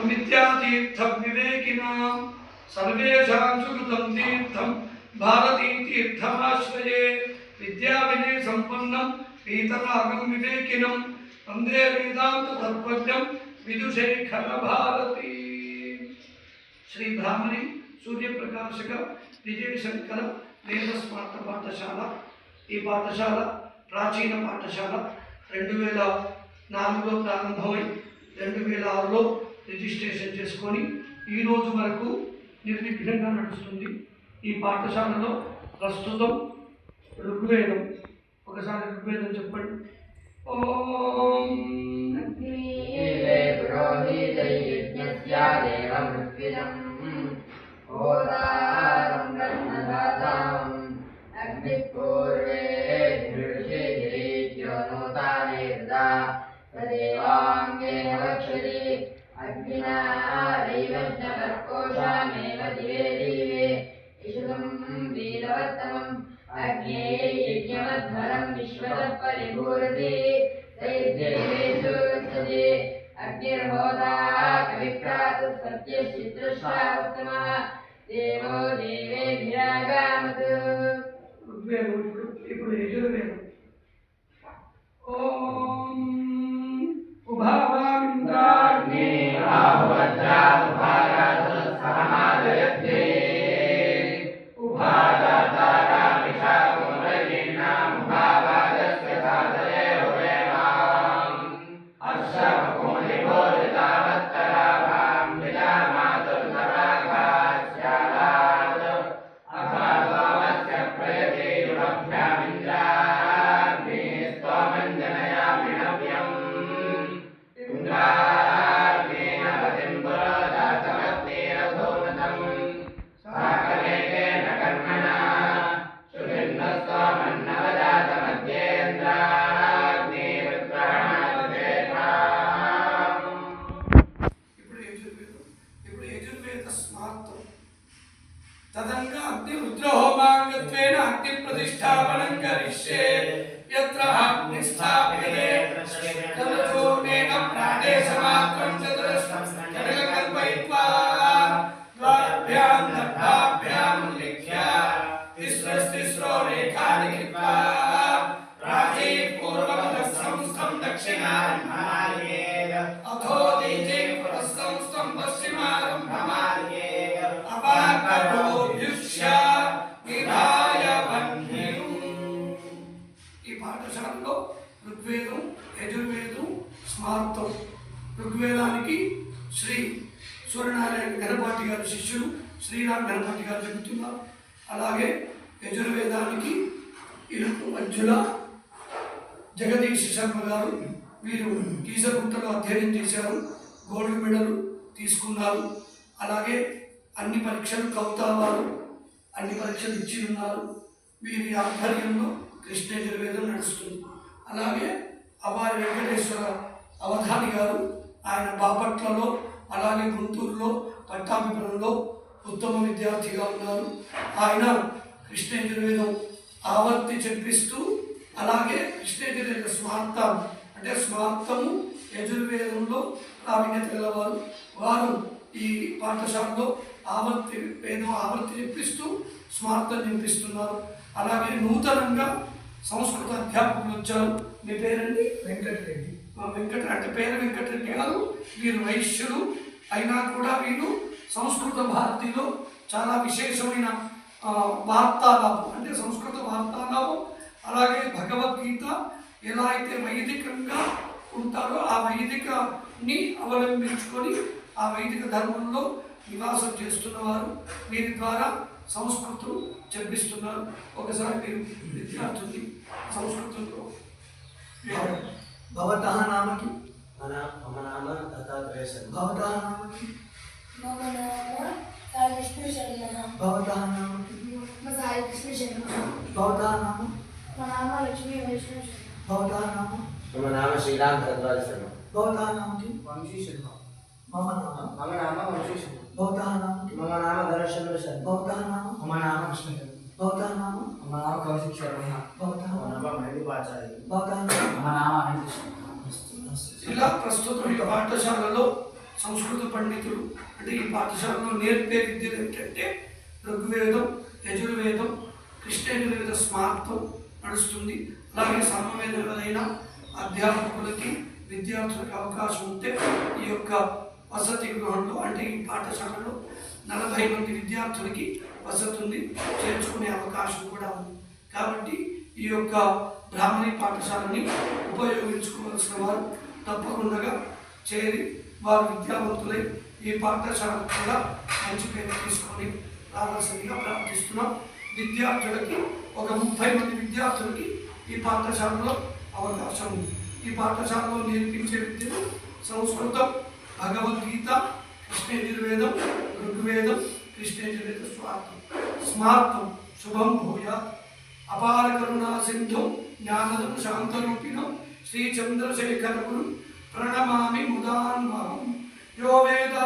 विद्यातीर्थं विवेकिनां सर्वेषां सुकृतं तीर्थं भारती तीर्थमाश्रये विद्याविनय सम्पन्नं वीतरागं विवेकिनं वन्दे वेदांत तत्त्वज्ञं विदुषेखर भारती। श्री ब्राह्मणी सूर्यप्रकाशक विजयशंकर वेद स्मार्त पाठशाల। ఈ పాఠశాల ప్రాచీన పాఠశాల 2004లో ప్రారంభమై 2006లో రిజిస్ట్రేషన్ చేసుకొని ఈ రోజు వరకు నిర్విఘ్నంగా నడుస్తుంది। ఈ పాఠశాలలో ప్రస్తుతం ఋగ్వేదం, ఒకసారి ఋగ్వేదం చెప్పండి। ఓం అగ్నివే పురోహితే యజ్ఞస్య దేవం ఋగ్వేదం ఓదారం గణనాదాం అగ్నిపూర్వే ధృషిగిరిజ్యోనోతానేర్దా తదేవాంగే వక్షరి అగ్నినా దైవజ్ఞకర్కోశామేవ దివే దివే ఇషుదం వీరవత్తమం అగ్నే యజ్ఞమధ్వరం విశ్వతః పరిభూరతి దైర్దేవేషు గచ్చతి అగ్నిర్హోతా కవిప్రాతః సత్యశ్చిత్రశ్రావస్తమః దేవో దేవేభ్యాగామత్। ఋగ్వేదం ఇప్పుడు యజుర్వేదం। ఓం ఉభావామింద్రాగ్నే ఆహువజ్రాదుభాగాత్ సహమాదయతే तदंग अग्नि रुद्रहोमांगत्वेन अग्नि प्रतिष्ठापनं करिष्ये यत्र अग्नि स्थाप्यते तदोनेन प्राणेशमात्रं चतुरस्रं कल्पयित्वा द्वाभ्यां दर्भाभ्यां लिख्य तिस्रो रेखा लिखित्वा प्राचे पूर्वमधस्संस्थं दक्षिणारम्भमार्गेण अथो दीजे पुरस्संस्थं पश्चिमारम्भमार्गेण अपाकरो ఈ పాఠశాలలో ఋగ్వేదం, యజుర్వేదం, స్మార్తం। ఋగ్వేదానికి శ్రీ సూర్యనారాయణ గణపాటి గారి శిష్యులు శ్రీరామ్ గణపాటి గారు చెబుతున్నారు। అలాగే యజుర్వేదానికి ఇరుకు మధ్యుల జగదీష్ శర్మ గారు, వీరు కీసగుట్టలో అధ్యయనం చేశారు, గోల్డ్ మెడల్ తీసుకున్నారు। అలాగే అన్ని పరీక్షలు కౌతావారు అన్ని పరీక్షలు ఇచ్చి ఉన్నారు। వీరి ఆధ్వర్యంలో కృష్ణ యజుర్వేదం నడుస్తుంది। అలాగే అవారి వెంకటేశ్వర అవధాని గారు, ఆయన బాపట్లలో అలాగే గుంటూరులో పట్టాభిపురంలో ఉత్తమ విద్యార్థిగా ఉన్నారు। ఆయన కృష్ణ యజుర్వేదం ఆవర్తి చెప్పిస్తూ అలాగే కృష్ణ యజుర్వేద స్మార్తం అంటే స్మార్తము యజుర్వేదంలో ప్రావీణ్యత గలవారు। వారు ఈ పాఠశాలలో ఆవర్తి వేదం ఆవర్తి చెప్పిస్తూ స్మార్తం నింపిస్తున్నారు। అలాగే నూతనంగా సంస్కృత అధ్యాపకులు వచ్చారు। మీ పేరండి? వెంకటరెడ్డి। అంటే పేరు వెంకటరెడ్డి గారు, వీరు వైశ్యులు అయినా కూడా వీరు సంస్కృత భారతిలో చాలా విశేషమైన వార్తాలాపం అంటే సంస్కృత వార్తాలాపం, అలాగే భగవద్గీత ఎలా అయితే వైదికంగా ఉంటారో ఆ వైదికాన్ని అవలంబించుకొని ఆ వైదిక ధర్మంలో నివాసం చేస్తున్నవారు। వీరి ద్వారా సంస్కృతం చెప్పిస్తున్నారు। ఒకసారి మీరు విద్యార్థుల్ని సంస్కృతంలో భవతః నామకి మమ నామ దత్తాత్రేయ శర్మ। భవతః నామకి మమ నామ సాయి కృష్ణ శర్మ। భవతః నామకి మమ సాయి కృష్ణ శర్మ। భవతః నామ మమ నామ లక్ష్మీ వైష్ణవ శర్మ। భవతః నామ మమ నామ శ్రీరామ్ భరద్వాజ శర్మ। భవతః నామకి వంశీ శర్మ। मम नाम वंशी शर्मा। भवतः नाम? मम नाम धनचंद्र शर्मा। भवतः नाम? मम नाम कृष्ण शर्मा। भवतः नाम? मम नाम कौशिक शर्मा। भवतः नाम महेंद्र। भवतः नाम? मम नाम अनिल शर्मा। ఇలా ప్రస్తుతం ఈ పాఠశాలలో సంస్కృత పండితులు. అంటే ఈ పాఠశాలలో నేర్పే విద్యలు ఏంటంటే ఋగ్వేదం, యజుర్వేదం, కృష్ణయజుర్వేద స్మార్తం నడుస్తుంది. అలాగే సమవేదమైన అధ్యాపకులకి విద్యార్థులకు అవకాశం ఉంటే ఈ యొక్క వసతి గృహంలో అంటే ఈ పాఠశాలలో 40 మంది విద్యార్థులకి వసతి ఉంది, చేర్చుకునే అవకాశం కూడా ఉంది. కాబట్టి ఈ యొక్క బ్రాహ్మణి పాఠశాలని ఉపయోగించుకోవాల్సిన వారు తప్పకుండా చేరి వారు విద్యావంతులై ఈ పాఠశాలకు కూడా మంచి పేరు తీసుకొని రావాల్సిందిగా ప్రార్థిస్తున్నాం. విద్యార్థులకి ఒక 30 మంది విద్యార్థులకి ఈ పాఠశాలలో అవకాశం ఉంది. ఈ పాఠశాలలో నేర్పించే విద్యలు సంస్కృతం, భగవద్గీత, కృష్ణయజుర్వేదం, ఋగ్వేదం, కృష్ణయజుర్వేద స్మార్తం శుభం భూయాత్. అపార కరుణా సింధు జ్ఞానదం శాంతరూపిణం శ్రీ చంద్రశేఖర గురు ప్రణమామి ముదాన్వహం. యో వేద